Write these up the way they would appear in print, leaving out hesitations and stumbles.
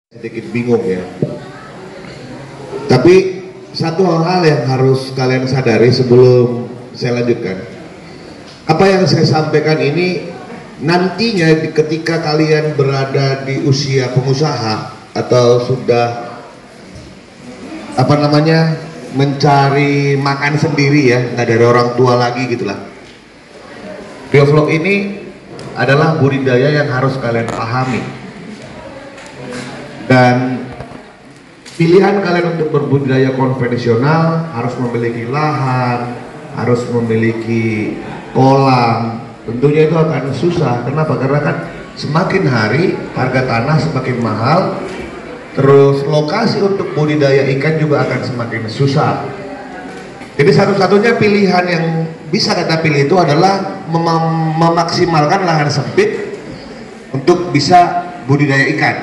Sedikit bingung ya. Tapi satu hal yang harus kalian sadari sebelum saya lanjutkan. Apa yang saya sampaikan ini nantinya ketika kalian berada di usia pengusaha atau sudah mencari makan sendiri ya, nggak dari orang tua lagi gitulah. Biovlog ini adalah budidaya yang harus kalian pahami. Dan pilihan kalian untuk berbudidaya konvensional harus memiliki lahan, harus memiliki kolam. Tentunya itu akan susah. Kenapa? Karena kan semakin hari harga tanah semakin mahal, terus lokasi untuk budidaya ikan juga akan semakin susah. Jadi satu-satunya pilihan yang bisa kita pilih itu adalah memaksimalkan lahan sempit untuk bisa budidaya ikan.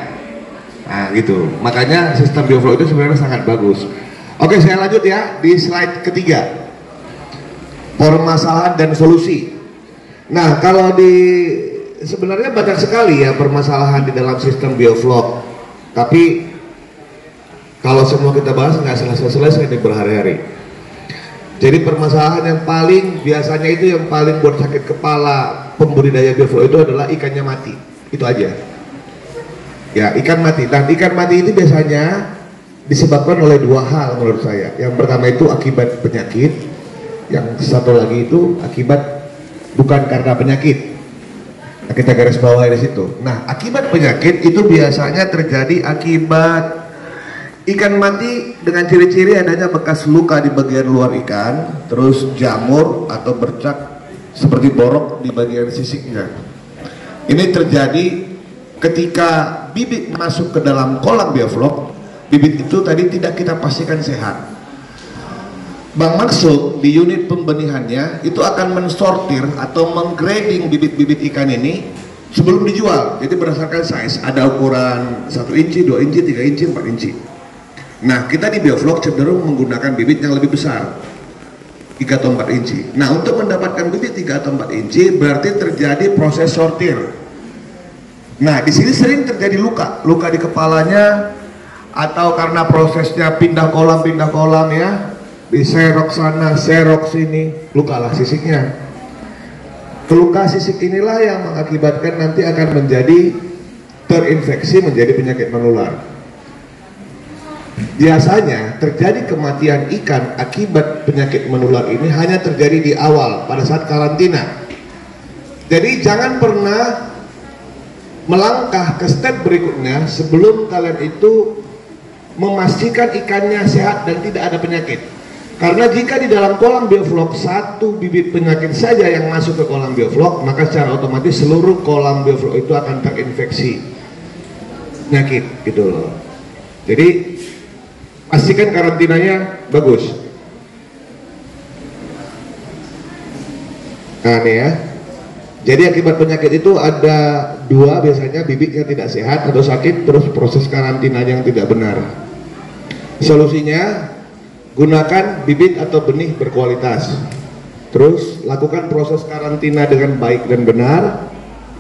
Nah gitu, makanya sistem bioflow itu sebenarnya sangat bagus. Oke, saya lanjut ya di slide ketiga, permasalahan dan solusi. Nah kalau sebenarnya banyak sekali ya permasalahan di dalam sistem bioflow, tapi kalau semua kita bahas nggak selesai di berhari-hari. Jadi permasalahan yang paling biasanya itu yang paling buat sakit kepala pembudidaya bioflow itu adalah ikannya mati, itu aja. Ya, ikan mati. Dan ikan mati itu biasanya disebabkan oleh dua hal menurut saya. Yang pertama itu akibat penyakit, yang satu lagi itu akibat bukan karena penyakit. Nah, kita garis bawahi di situ. Nah, akibat penyakit itu biasanya terjadi akibat ikan mati dengan ciri-ciri adanya bekas luka di bagian luar ikan, terus jamur atau bercak seperti borok di bagian sisiknya. Ini terjadi ketika bibit masuk ke dalam kolam bioflow. Bibit itu tadi tidak kita pastikan sehat. Bang Maksud di unit pembenihannya itu akan mensortir atau menggrading bibit-bibit ikan ini sebelum dijual. Jadi berdasarkan size, ada ukuran 1 inci, 2 inci, 3 inci, 4 inci. Nah kita di bioflow cenderung menggunakan bibit yang lebih besar, 3 atau 4 inci. Nah untuk mendapatkan bibit 3 atau 4 inci berarti terjadi proses sortir. Nah, di sini sering terjadi luka di kepalanya, atau karena prosesnya pindah kolam ya, diserok sana, serok sini, lukalah sisiknya. Luka sisik inilah yang mengakibatkan nanti akan menjadi terinfeksi menjadi penyakit menular. Biasanya terjadi kematian ikan akibat penyakit menular ini hanya terjadi di awal pada saat karantina. Jadi jangan pernah melangkah ke step berikutnya sebelum kalian itu memastikan ikannya sehat dan tidak ada penyakit. Karena jika di dalam kolam bioflow satu bibit penyakit saja yang masuk ke kolam bioflow, maka secara otomatis seluruh kolam bioflow itu akan terinfeksi penyakit gitu loh. Jadi pastikan karantinanya bagus. Nah nih ya, jadi akibat penyakit itu ada dua, biasanya bibitnya tidak sehat atau sakit, terus proses karantina yang tidak benar. Solusinya, gunakan bibit atau benih berkualitas. Terus lakukan proses karantina dengan baik dan benar.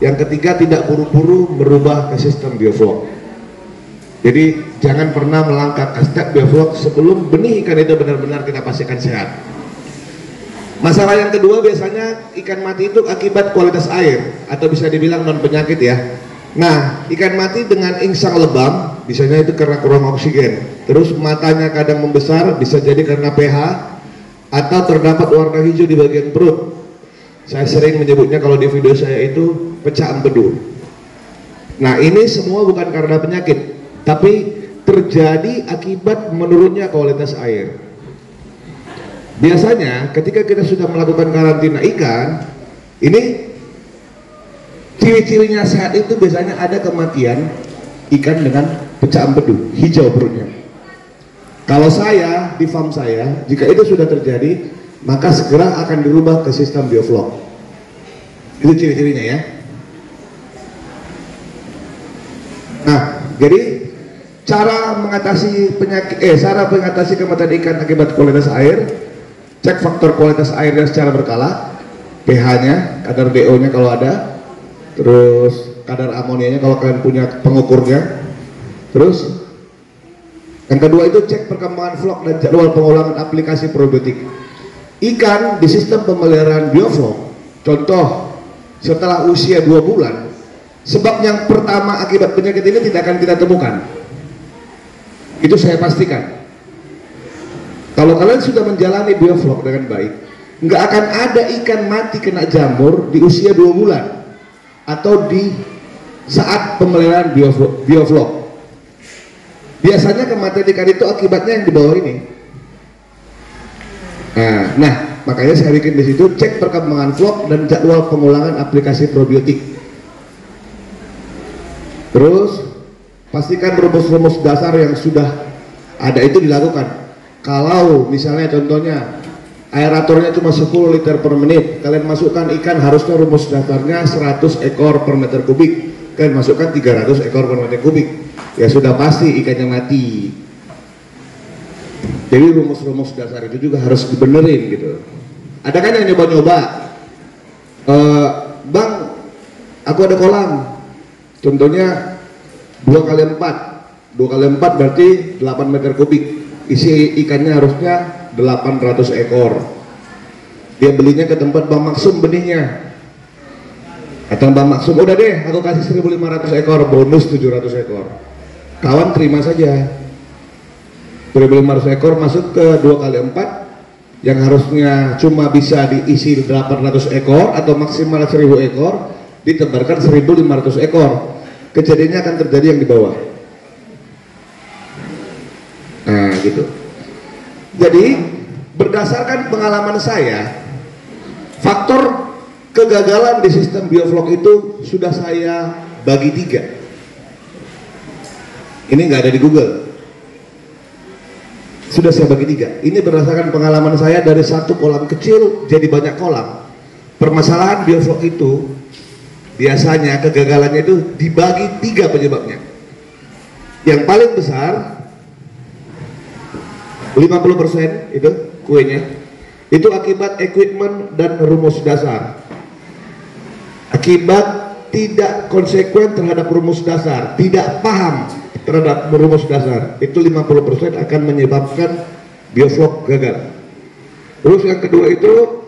Yang ketiga, tidak buru-buru merubah ke sistem bioflow. Jadi jangan pernah melangkah ke step bioflow sebelum benih ikan itu benar-benar kita pastikan sehat. Masalah yang kedua biasanya ikan mati itu akibat kualitas air atau bisa dibilang non penyakit ya. Nah, ikan mati dengan insang lebam biasanya itu karena kurang oksigen. Terus matanya kadang membesar, bisa jadi karena pH atau terdapat warna hijau di bagian perut. Saya sering menyebutnya kalau di video saya itu pecah empedu. Nah, ini semua bukan karena penyakit, tapi terjadi akibat menurunnya kualitas air. Biasanya ketika kita sudah melakukan karantina ikan, ini ciri-cirinya sehat itu biasanya ada kematian ikan dengan pecah empedu, hijau perutnya. Kalau saya di farm saya, jika itu sudah terjadi, maka segera akan dirubah ke sistem bioflow. Itu ciri-cirinya ya. Nah, jadi cara mengatasi kematian ikan akibat kualitas air. Cek faktor kualitas airnya secara berkala, pH-nya, kadar DO-nya kalau ada, terus kadar amonianya kalau kalian punya pengukurnya, Terus yang kedua itu cek perkembangan vlog dan jadwal pengulangan aplikasi probiotik. Ikan di sistem pemeliharaan bioflok, contoh setelah usia 2 bulan, sebab yang pertama akibat penyakit ini tidak akan kita temukan. Itu saya pastikan. Kalau kalian sudah menjalani bioflok dengan baik, nggak akan ada ikan mati kena jamur di usia 2 bulan atau di saat pemeliharaan bioflok. Biasanya kematian ikan itu akibatnya yang di bawah ini. Nah, makanya saya bikin di situ cek perkembangan vlog dan jadwal pengulangan aplikasi probiotik. Terus pastikan rumus-rumus dasar yang sudah ada itu dilakukan. Kalau misalnya contohnya aeratornya cuma 10 liter per menit, kalian masukkan ikan harusnya rumus dasarnya 100 ekor per meter kubik, kalian masukkan 300 ekor per meter kubik, ya sudah pasti ikannya mati. Jadi rumus-rumus dasar itu juga harus dibenerin gitu. Ada kan yang nyoba-nyoba, bang aku ada kolam, contohnya 2x4 berarti 8 meter kubik, isi ikannya harusnya 800 ekor. Dia belinya ke tempat Bang Maksum benihnya, kata Bang Maksum, udah deh aku kasih 1500 ekor, bonus 700 ekor. Kawan terima saja, 1500 ekor masuk ke 2x4 yang harusnya cuma bisa diisi 800 ekor atau maksimal 1000 ekor, ditebarkan 1500 ekor. Kejadiannya akan terjadi yang di bawah. Nah gitu. Jadi berdasarkan pengalaman saya, faktor kegagalan di sistem bioflok itu sudah saya bagi 3. Ini nggak ada di Google. Sudah saya bagi 3. Ini berdasarkan pengalaman saya dari satu kolam kecil jadi banyak kolam. Permasalahan bioflok itu biasanya kegagalannya itu dibagi 3 penyebabnya. Yang paling besar 50% itu kuenya itu akibat equipment dan rumus dasar. Akibat tidak konsekuen terhadap rumus dasar, tidak paham terhadap rumus dasar, itu 50% akan menyebabkan bioflok gagal. Terus yang kedua itu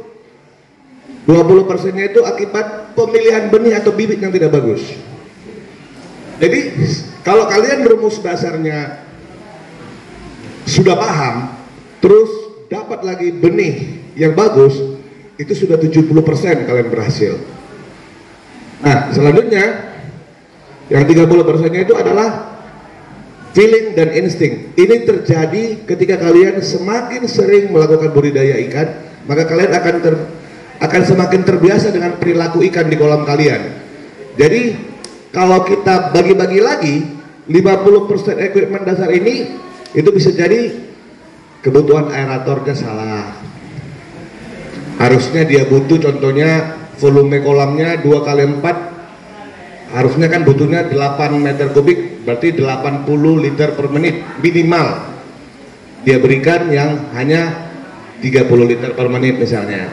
20%-nya itu akibat pemilihan benih atau bibit yang tidak bagus. Jadi kalau kalian rumus dasarnya sudah paham, terus dapat lagi benih yang bagus, itu sudah 70% kalian berhasil. Nah selanjutnya yang 30%-nya itu adalah feeling dan insting. Ini terjadi ketika kalian semakin sering melakukan budidaya ikan, maka kalian akan semakin terbiasa dengan perilaku ikan di kolam kalian. Jadi kalau kita bagi-bagi lagi 50% equipment dasar ini, itu bisa jadi kebutuhan aeratornya salah. Harusnya dia butuh contohnya volume kolamnya 2x4, harusnya kan butuhnya 8 meter kubik, berarti 80 liter per menit minimal. Dia berikan yang hanya 30 liter per menit misalnya.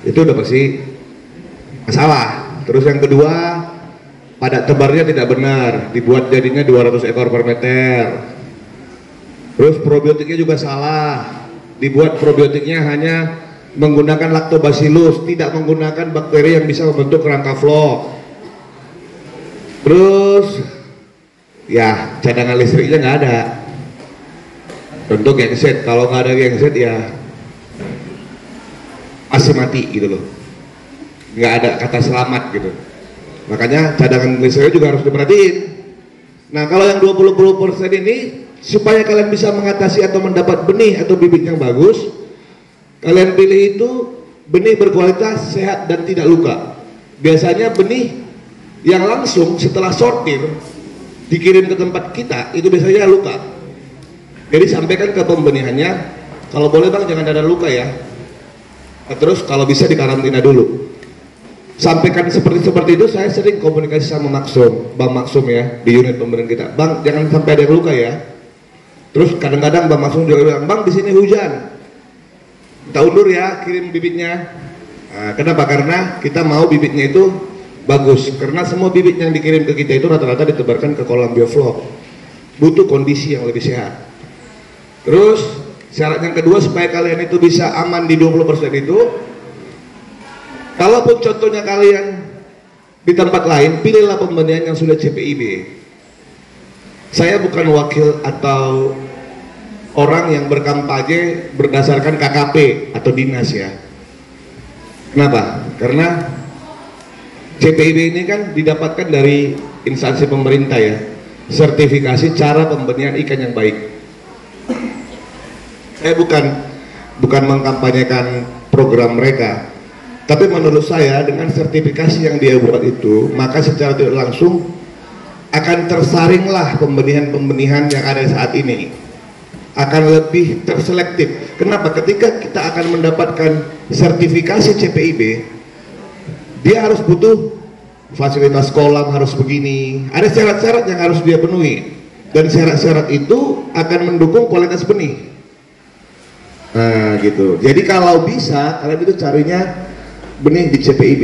Itu udah pasti masalah. Terus yang kedua, padat tebarnya tidak benar, dibuat jadinya 200 ekor per meter. Terus probiotiknya juga salah, dibuat probiotiknya hanya menggunakan lactobacillus, tidak menggunakan bakteri yang bisa membentuk rangka vlog. Terus ya cadangan listriknya nggak ada. Contoh genset, kalau nggak ada genset ya pasti mati gitu loh, nggak ada kata selamat gitu. Makanya cadangan listriknya juga harus diperhatiin. Nah kalau yang 20% ini, supaya kalian bisa mengatasi atau mendapat benih atau bibit yang bagus, kalian pilih itu benih berkualitas, sehat dan tidak luka. Biasanya benih yang langsung setelah sortir dikirim ke tempat kita itu biasanya luka. Jadi sampaikan ke pembenihannya, kalau boleh bang jangan ada luka ya. Terus kalau bisa dikarantina dulu. Sampaikan seperti itu. Saya sering komunikasi sama Maksum, Bang Maksum ya, di unit pemberian kita. Bang jangan sampai ada yang luka ya. Terus kadang-kadang Bang Maksum juga bilang, bang di sini hujan, kita undur ya kirim bibitnya. Nah, kenapa? Karena kita mau bibitnya itu bagus. Karena semua bibit yang dikirim ke kita itu rata-rata ditebarkan ke kolam bioflok. butuh kondisi yang lebih sehat. Terus syarat yang kedua supaya kalian itu bisa aman di 20% itu, kalaupun contohnya kalian di tempat lain, pilihlah pembenihan yang sudah CPIB. Saya bukan wakil atau orang yang berkampanye berdasarkan KKP atau dinas ya. Kenapa? Karena CPIB ini kan didapatkan dari instansi pemerintah ya, sertifikasi cara pembenihan ikan yang baik. Saya bukan mengkampanyekan program mereka, tapi menurut saya dengan sertifikasi yang dia buat itu, maka secara tidak langsung akan tersaringlah pembenihan-pembenihan yang ada saat ini, akan lebih terselektif. Kenapa? Ketika kita akan mendapatkan sertifikasi CPIB, dia harus butuh fasilitas kolam harus begini, ada syarat-syarat yang harus dia penuhi, dan syarat-syarat itu akan mendukung kualitas benih. Nah gitu, jadi kalau bisa kalian itu carinya benih di CPIB.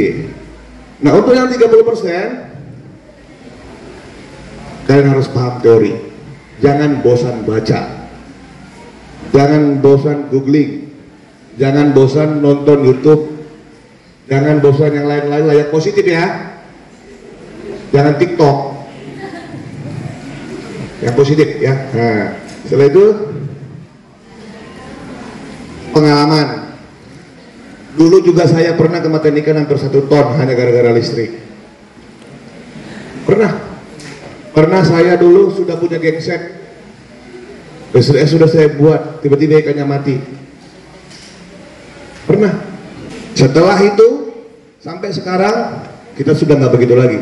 Nah untuk yang 30%, kalian harus paham teori, jangan bosan baca, jangan bosan googling, jangan bosan nonton YouTube, jangan bosan yang lain-lain lah yang positif ya, jangan TikTok yang positif ya. Nah setelah itu pengalaman. Dulu juga saya pernah kematian ikan hampir 1 ton hanya gara-gara listrik. Pernah saya dulu sudah punya genset, sudah saya buat, tiba-tiba ikannya mati. Pernah. Setelah itu sampai sekarang kita sudah nggak begitu lagi.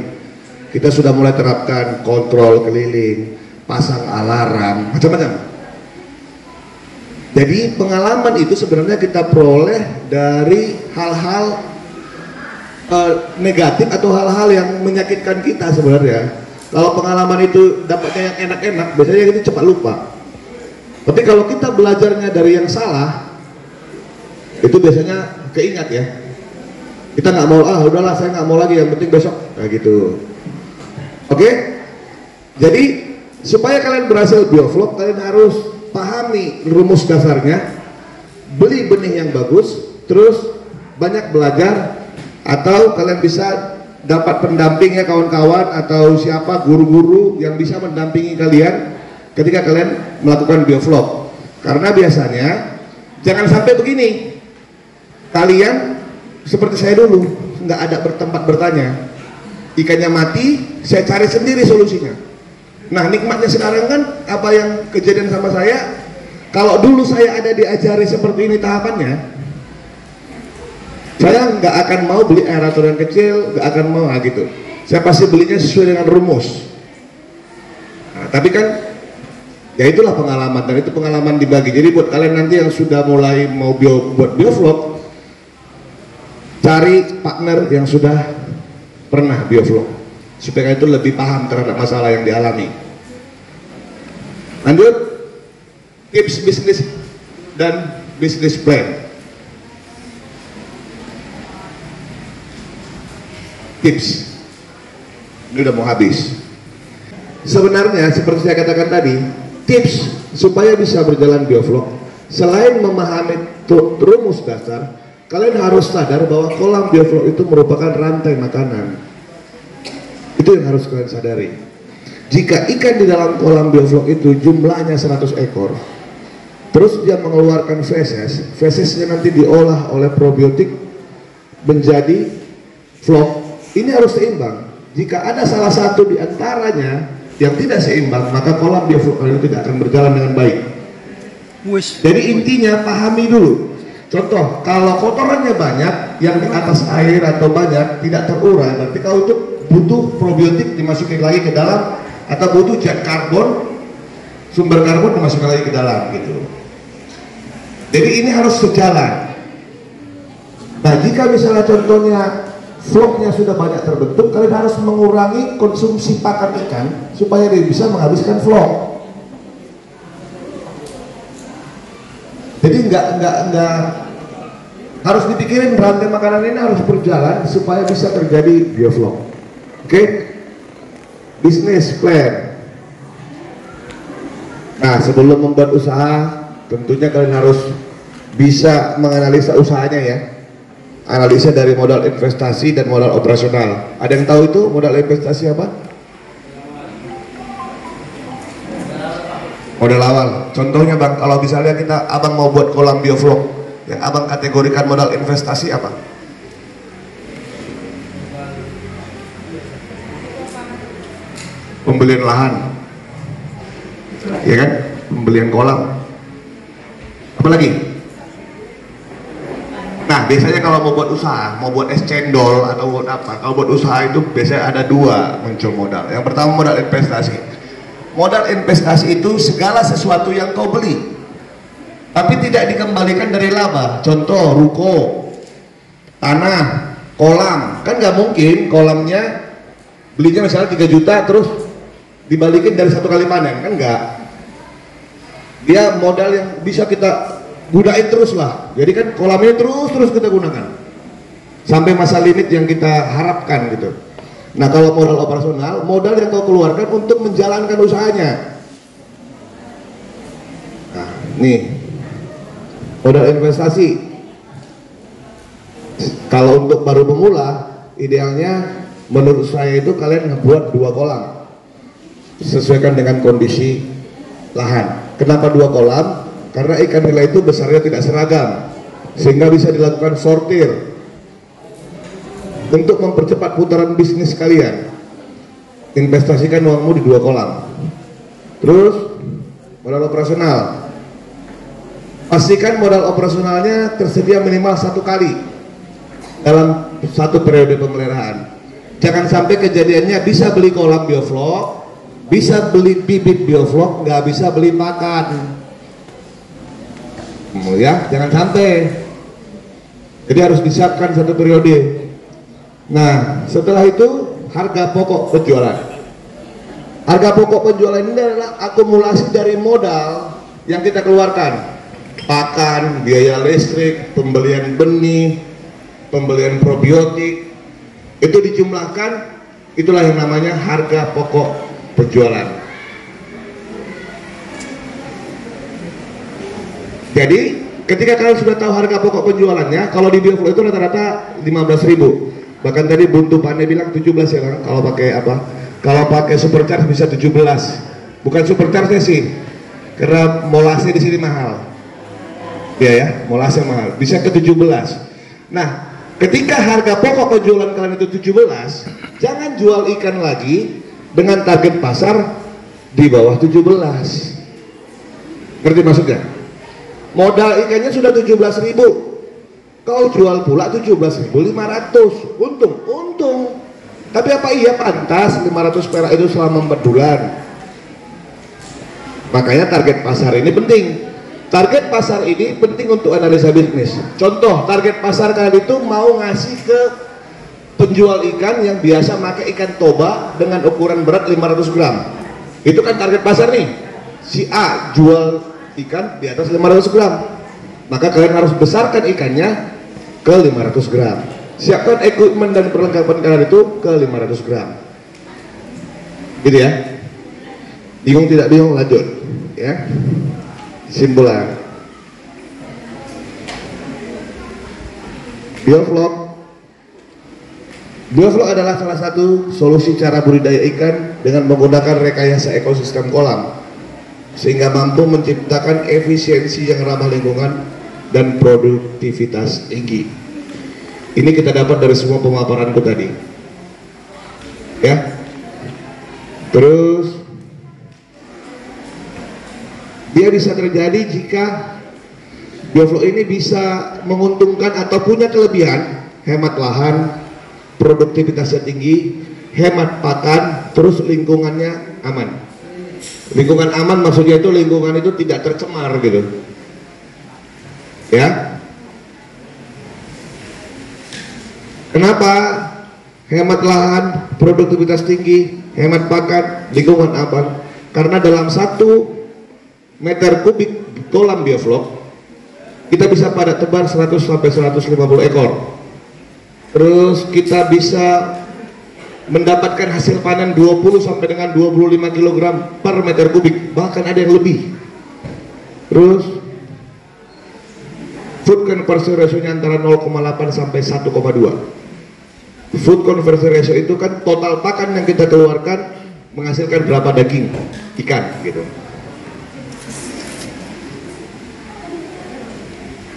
Kita sudah mulai terapkan kontrol keliling, pasang alarm, macam-macam. Jadi pengalaman itu sebenarnya kita peroleh dari hal-hal negatif atau hal-hal yang menyakitkan kita sebenarnya. Kalau pengalaman itu dapatnya yang enak-enak, biasanya kita cepat lupa. Tapi kalau kita belajarnya dari yang salah, itu biasanya keingat ya. Kita nggak mau, udahlah saya nggak mau lagi, yang penting besok, kayak gitu. Oke? Jadi supaya kalian berhasil bioflok, kalian harus pahami rumus dasarnya, beli benih yang bagus, terus banyak belajar, atau kalian bisa dapat pendamping ya, kawan-kawan atau siapa, guru-guru yang bisa mendampingi kalian ketika kalian melakukan bioflok. Karena biasanya jangan sampai begini, kalian seperti saya dulu, nggak ada tempat bertanya, ikannya mati, saya cari sendiri solusinya. Nah nikmatnya sekarang kan apa yang kejadian sama saya, kalau dulu saya ada diajari seperti ini tahapannya, saya nggak akan mau beli aerator yang kecil, nggak akan mau gitu. Saya pasti belinya sesuai dengan rumus. Nah, tapi kan ya itulah pengalaman, dan itu pengalaman dibagi. Jadi buat kalian nanti yang sudah mulai mau buat bioflok, cari partner yang sudah pernah bioflok, supaya itu lebih paham terhadap masalah yang dialami. Lanjut, tips bisnis dan bisnis plan. Tips, ini udah mau habis. Sebenarnya seperti saya katakan tadi, tips supaya bisa berjalan bioflok, selain memahami rumus dasar, kalian harus sadar bahwa kolam bioflok itu merupakan rantai makanan. Itu yang harus kalian sadari. Jika ikan di dalam kolam bioflok itu jumlahnya 100 ekor, terus dia mengeluarkan fesesnya nanti diolah oleh probiotik menjadi flok, ini harus seimbang. Jika ada salah satu di antaranya yang tidak seimbang, maka kolam bioflok kalian tidak akan berjalan dengan baik. Jadi intinya pahami dulu. Contoh, kalau kotorannya banyak, yang di atas air atau banyak tidak terurai, berarti kau itu butuh probiotik dimasukin lagi ke dalam, atau butuh zat karbon, sumber karbon dimasukkan lagi ke dalam gitu. Jadi ini harus sejalan. Nah jika misalnya contohnya floknya sudah banyak terbentuk, kalian harus mengurangi konsumsi pakan ikan supaya dia bisa menghabiskan flok. Jadi enggak harus dipikirin, rantai makanan ini harus berjalan supaya bisa terjadi bioflok. Oke? Business plan. Nah, sebelum membuat usaha, tentunya kalian harus bisa menganalisa usahanya ya. Analisa dari modal investasi dan modal operasional. Ada yang tahu itu modal investasi apa? Modal awal. Contohnya bang, kalau misalnya abang mau buat kolam biovlog, yang abang kategorikan modal investasi apa? Pembelian lahan, ya kan? Pembelian kolam. Apa lagi? Nah, biasanya kalau mau buat usaha, mau buat es cendol atau buat apa, kalau buat usaha itu biasanya ada dua muncul modal. Yang pertama modal investasi. Modal investasi itu segala sesuatu yang kau beli, tapi tidak dikembalikan dari laba. Contoh, ruko, tanah, kolam. Kan nggak mungkin kolamnya belinya misalnya 3 juta terus dibalikin dari 1 kali panen, kan nggak. Dia modal yang bisa kita gunain terus lah. Jadi kan kolamnya terus kita gunakan sampai masa limit yang kita harapkan gitu. Nah, kalau modal operasional, modal yang kau keluarkan untuk menjalankan usahanya. Nah, nih modal investasi. Kalau untuk baru pemula, idealnya menurut saya itu kalian ngebuat 2 kolam sesuaikan dengan kondisi lahan. Kenapa 2 kolam? Karena ikan nila itu besarnya tidak seragam, sehingga bisa dilakukan sortir untuk mempercepat putaran bisnis kalian. Investasikan uangmu di 2 kolam. Terus modal operasional, pastikan modal operasionalnya tersedia minimal 1 kali dalam 1 periode pemeliharaan. Jangan sampai kejadiannya bisa beli kolam biovlog, bisa beli bibit biovlog, nggak bisa beli pakan. Ya, jangan sampai. Jadi harus disiapkan 1 periode. Nah, setelah itu harga pokok penjualan. Harga pokok penjualan ini adalah akumulasi dari modal yang kita keluarkan. Pakan, biaya listrik, pembelian benih, pembelian probiotik, itu dijumlahkan, itulah yang namanya harga pokok penjualan. Jadi ketika kalian sudah tahu harga pokok penjualannya, kalau di biovlog itu rata-rata 15.000. Bahkan tadi Buntu Pane bilang 17 ya kan, kalau pakai apa? Kalau pakai supercharge bisa 17. Bukan supercharge sih, karena molasnya di sini mahal. Ya, molasnya mahal. Bisa ke 17. Nah, ketika harga pokok penjualan kalian itu 17, jangan jual ikan lagi dengan target pasar di bawah 17. Ngerti maksudnya? Modal ikannya sudah 17.000, kau jual pula 17.500, untung. Tapi apa iya pantas 500 perak itu selama 4 bulan? Makanya target pasar ini penting. Target pasar ini penting untuk analisa bisnis. Contoh, target pasar kalian itu mau ngasih ke penjual ikan yang biasa pakai ikan toba dengan ukuran berat 500 gram. Itu kan target pasar nih. Si A jual ikan di atas 500 gram, maka kalian harus besarkan ikannya ke 500 gram. Siapkan equipment dan perlengkapan kalian itu ke 500 gram. Gitu ya. Bingung tidak bingung, lanjut ya. Simpulan biovlog adalah salah satu solusi cara budidaya ikan dengan menggunakan rekayasa ekosistem kolam, sehingga mampu menciptakan efisiensi yang ramah lingkungan dan produktivitas tinggi. Ini kita dapat dari semua pemaparanku tadi ya. Terus dia bisa terjadi jika biovlog ini bisa menguntungkan atau punya kelebihan hemat lahan, produktivitasnya tinggi, hemat pakan, terus lingkungannya aman. Lingkungan aman maksudnya itu lingkungan itu tidak tercemar gitu ya. Kenapa hemat lahan, produktivitas tinggi, hemat pakan, lingkungan aman? Karena dalam 1 meter kubik kolam biovlog kita bisa pada tebar 100 sampai 150 ekor. Terus kita bisa mendapatkan hasil panen 20 sampai dengan 25 kg per meter kubik, bahkan ada yang lebih. Terus food conversion ratio-nya antara 0,8 sampai 1,2. Food conversion ratio itu kan total pakan yang kita keluarkan menghasilkan berapa daging ikan gitu.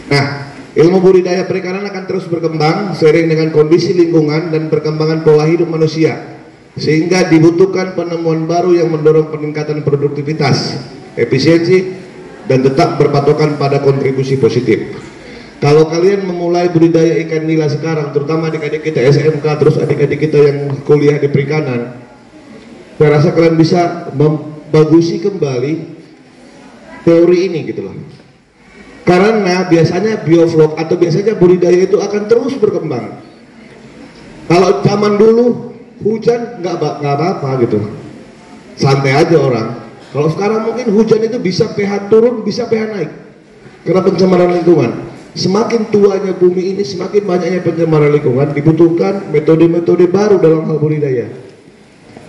Nah, ilmu budidaya perikanan akan terus berkembang seiring dengan kondisi lingkungan dan perkembangan pola hidup manusia, sehingga dibutuhkan penemuan baru yang mendorong peningkatan produktivitas, efisiensi, dan tetap berpatokan pada kontribusi positif. Kalau kalian memulai budidaya ikan nila sekarang, terutama adik-adik kita SMK, terus adik-adik kita yang kuliah di perikanan, saya rasa kalian bisa membagusi kembali teori ini gitu loh. Karena biasanya bioflok atau biasanya budidaya itu akan terus berkembang. Kalau zaman dulu hujan nggak apa-apa gitu, santai aja orang. Kalau sekarang mungkin hujan itu bisa pH turun, bisa pH naik karena pencemaran lingkungan. Semakin tuanya bumi ini, semakin banyaknya pencemaran lingkungan, dibutuhkan metode-metode baru dalam hal budidaya.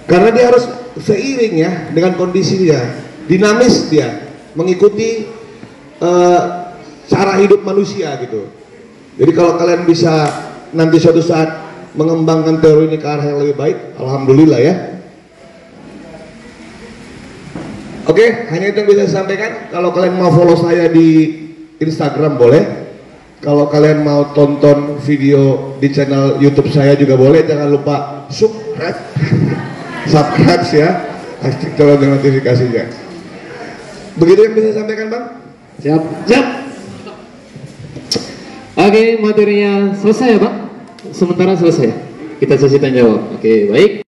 Karena dia harus seiring ya dengan kondisinya, dinamis dia, mengikuti cara hidup manusia gitu. Jadi kalau kalian bisa nanti suatu saat mengembangkan teori ini ke arah yang lebih baik, alhamdulillah ya. Oke, hanya itu yang bisa saya sampaikan. Kalau kalian mau follow saya di Instagram boleh. Kalau kalian mau tonton video di channel YouTube saya juga boleh. Jangan lupa subscribe, subscribe ya, aktifkan notifikasinya. Begitu yang bisa saya sampaikan, Bang. Siap, siap. Oke, materinya selesai ya, Pak. Sementara selesai. Kita sesi tanya jawab. Oke, baik.